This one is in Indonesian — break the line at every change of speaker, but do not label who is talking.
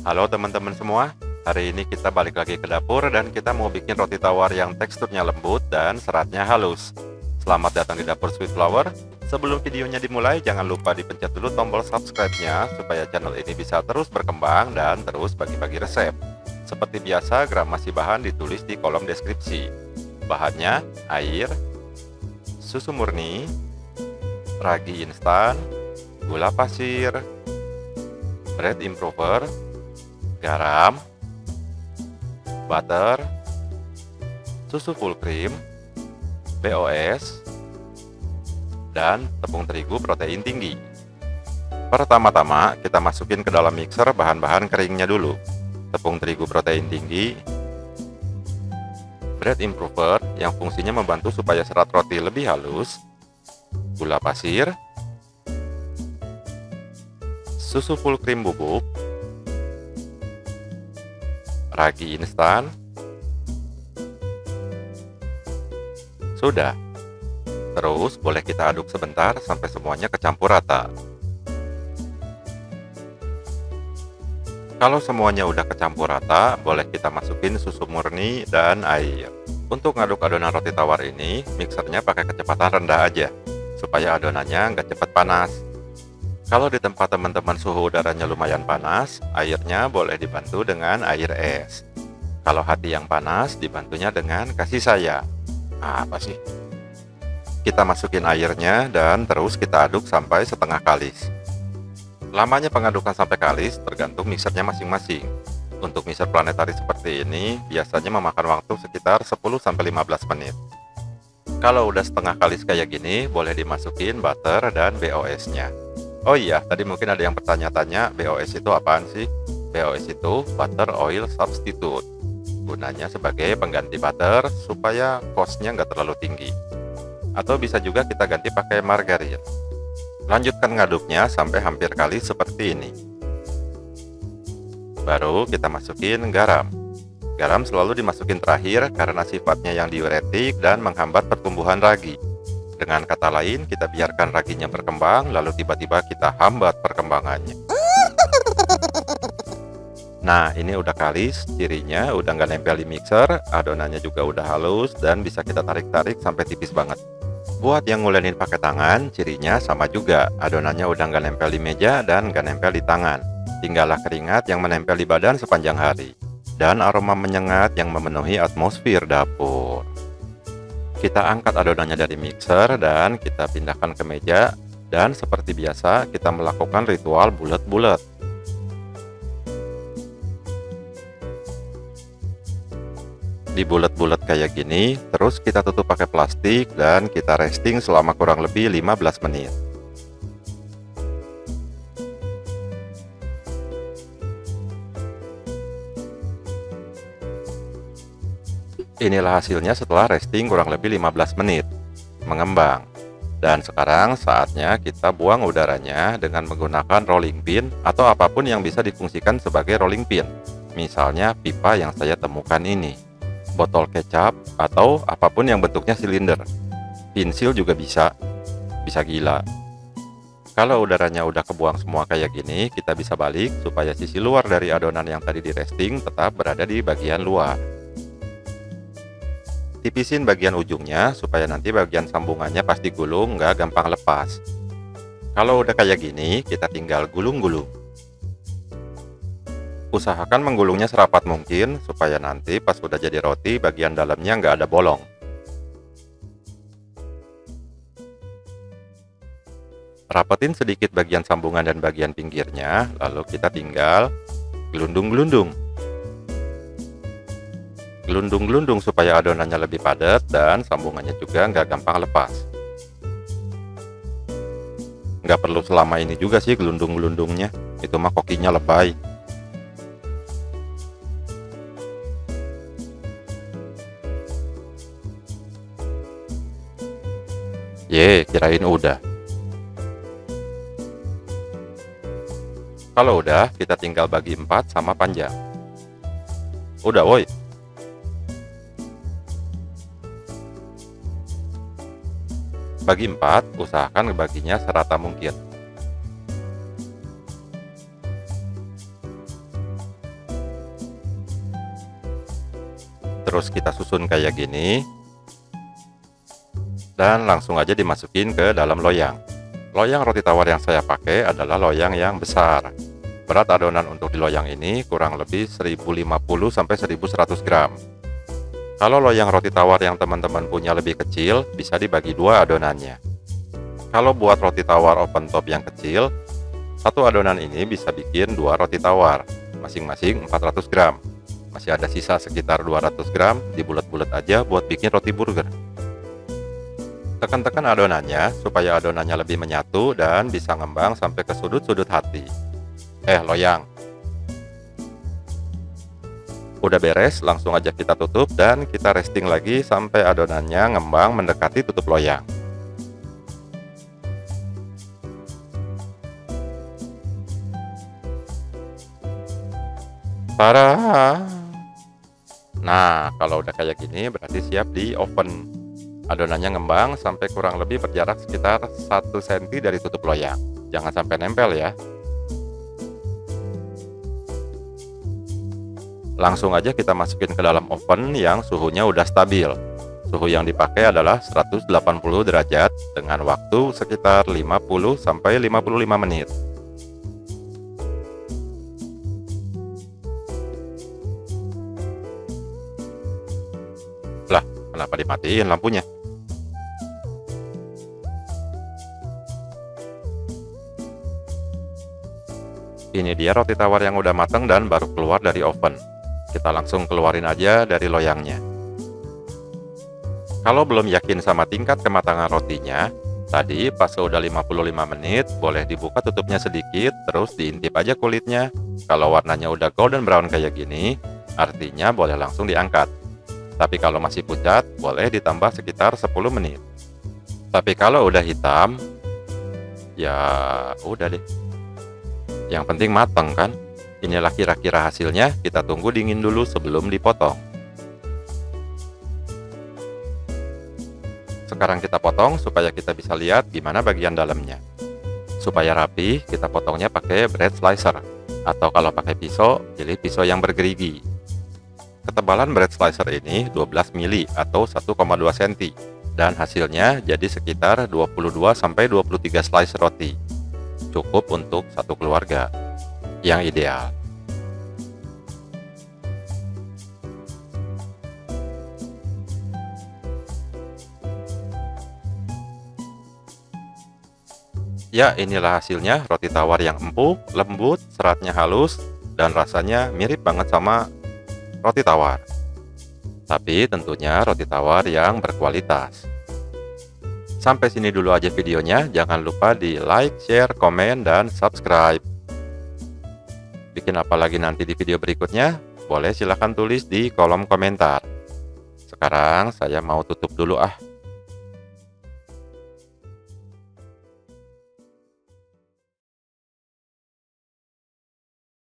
Halo teman-teman semua, hari ini kita balik lagi ke dapur dan kita mau bikin roti tawar yang teksturnya lembut dan seratnya halus. Selamat datang di Dapur Sweet Flower. Sebelum videonya dimulai, jangan lupa dipencet dulu tombol subscribe-nya supaya channel ini bisa terus berkembang dan terus bagi-bagi resep. Seperti biasa, gramasi bahan ditulis di kolom deskripsi. Bahannya air, susu murni, ragi instan, gula pasir, bread improver, garam, butter, susu full cream, BOS, dan tepung terigu protein tinggi. Pertama-tama kita masukin ke dalam mixer bahan-bahan keringnya dulu. Tepung terigu protein tinggi, bread improver yang fungsinya membantu supaya serat roti lebih halus, gula pasir, susu full cream bubuk, ragi instan. Sudah. Terus boleh kita aduk sebentar sampai semuanya kecampur rata. Kalau semuanya udah kecampur rata, boleh kita masukin susu murni dan air. Untuk ngaduk adonan roti tawar ini, mixernya pakai kecepatan rendah aja, supaya adonannya nggak cepat panas. Kalau di tempat teman-teman suhu udaranya lumayan panas, airnya boleh dibantu dengan air es. Kalau hati yang panas, dibantunya dengan kasih sayang. Apa sih? Kita masukin airnya dan terus kita aduk sampai setengah kalis. Lamanya pengadukan sampai kalis tergantung mixernya masing-masing. Untuk mixer planetari seperti ini, biasanya memakan waktu sekitar 10-15 menit. Kalau udah setengah kalis kayak gini, boleh dimasukin butter dan BOS-nya. Oh iya, tadi mungkin ada yang bertanya-tanya, BOS itu apaan sih? BOS itu butter oil substitute. Gunanya sebagai pengganti butter supaya cost-nya nggak terlalu tinggi. Atau bisa juga kita ganti pakai margarin. Lanjutkan ngaduknya sampai hampir kalis seperti ini. Baru kita masukin garam. Garam selalu dimasukin terakhir karena sifatnya yang diuretik dan menghambat pertumbuhan ragi. Dengan kata lain, kita biarkan raginya berkembang, lalu tiba-tiba kita hambat perkembangannya. Nah, ini udah kalis, cirinya udah nggak nempel di mixer, adonannya juga udah halus, dan bisa kita tarik-tarik sampai tipis banget. Buat yang ngulenin pakai tangan, cirinya sama juga, adonannya udah nggak nempel di meja dan nggak nempel di tangan. Tinggallah keringat yang menempel di badan sepanjang hari, dan aroma menyengat yang memenuhi atmosfer dapur. Kita angkat adonannya dari mixer dan kita pindahkan ke meja, dan seperti biasa kita melakukan ritual bulat-bulat. Di bulat-bulat kayak gini, terus kita tutup pakai plastik dan kita resting selama kurang lebih 15 menit. Inilah hasilnya setelah resting kurang lebih 15 menit. Mengembang. Dan sekarang saatnya kita buang udaranya dengan menggunakan rolling pin atau apapun yang bisa difungsikan sebagai rolling pin. Misalnya pipa yang saya temukan ini, botol kecap, atau apapun yang bentuknya silinder. Pensil juga bisa gila. Kalau udaranya udah kebuang semua kayak gini, kita bisa balik supaya sisi luar dari adonan yang tadi di resting tetap berada di bagian luar. Tipisin bagian ujungnya supaya nanti bagian sambungannya pas digulung nggak gampang lepas. Kalau udah kayak gini, kita tinggal gulung-gulung. Usahakan menggulungnya serapat mungkin supaya nanti pas udah jadi roti bagian dalamnya nggak ada bolong. Rapetin sedikit bagian sambungan dan bagian pinggirnya, lalu kita tinggal gelundung-gelundung. Gelundung-gelundung supaya adonannya lebih padat dan sambungannya juga nggak gampang lepas. Nggak perlu selama ini juga sih gelundung-gelundungnya, itu mah kokinya lebay. Kirain udah. Kalau udah, kita tinggal bagi 4 sama panjang. Udah, woi. Bagi 4, usahakan baginya serata mungkin. Terus kita susun kayak gini. Dan langsung aja dimasukin ke dalam loyang. Loyang roti tawar yang saya pakai adalah loyang yang besar. Berat adonan untuk di loyang ini kurang lebih 1050 sampai 1100 gram. Kalau loyang roti tawar yang teman-teman punya lebih kecil, bisa dibagi dua adonannya. Kalau buat roti tawar open top yang kecil, satu adonan ini bisa bikin dua roti tawar, masing-masing 400 gram. Masih ada sisa sekitar 200 gram, dibulet-bulet aja buat bikin roti burger. Tekan-tekan adonannya supaya adonannya lebih menyatu dan bisa ngembang sampai ke sudut-sudut hati. Loyang. Udah beres, langsung aja kita tutup dan kita resting lagi sampai adonannya ngembang mendekati tutup loyang. Tada! Nah, kalau udah kayak gini berarti siap di oven. Adonannya ngembang sampai kurang lebih berjarak sekitar 1 cm dari tutup loyang. Jangan sampai nempel ya. Langsung aja kita masukin ke dalam oven yang suhunya udah stabil. Suhu yang dipakai adalah 180 derajat dengan waktu sekitar 50 sampai 55 menit. Lah, kenapa dimatiin lampunya? Ini dia roti tawar yang udah matang dan baru keluar dari oven. Kita langsung keluarin aja dari loyangnya. Kalau belum yakin sama tingkat kematangan rotinya, tadi pas udah 55 menit, boleh dibuka tutupnya sedikit, terus diintip aja kulitnya. Kalau warnanya udah golden brown kayak gini, artinya boleh langsung diangkat. Tapi kalau masih pucat, boleh ditambah sekitar 10 menit. Tapi kalau udah hitam, ya udah deh. Yang penting matang kan. Inilah kira-kira hasilnya. Kita tunggu dingin dulu sebelum dipotong. Sekarang kita potong supaya kita bisa lihat gimana bagian dalamnya. Supaya rapi, kita potongnya pakai bread slicer. Atau kalau pakai pisau, pilih pisau yang bergerigi. Ketebalan bread slicer ini 12 mili atau 1,2 cm. Dan hasilnya jadi sekitar 22 sampai 23 slice roti. Cukup untuk satu keluarga yang ideal. Ya, inilah hasilnya, roti tawar yang empuk, lembut, seratnya halus, dan rasanya mirip banget sama roti tawar. Tapi tentunya roti tawar yang berkualitas. Sampai sini dulu aja videonya, jangan lupa di like, share, komen, dan subscribe. Bikin apa lagi nanti di video berikutnya? Boleh silahkan tulis di kolom komentar. Sekarang saya mau tutup dulu ah.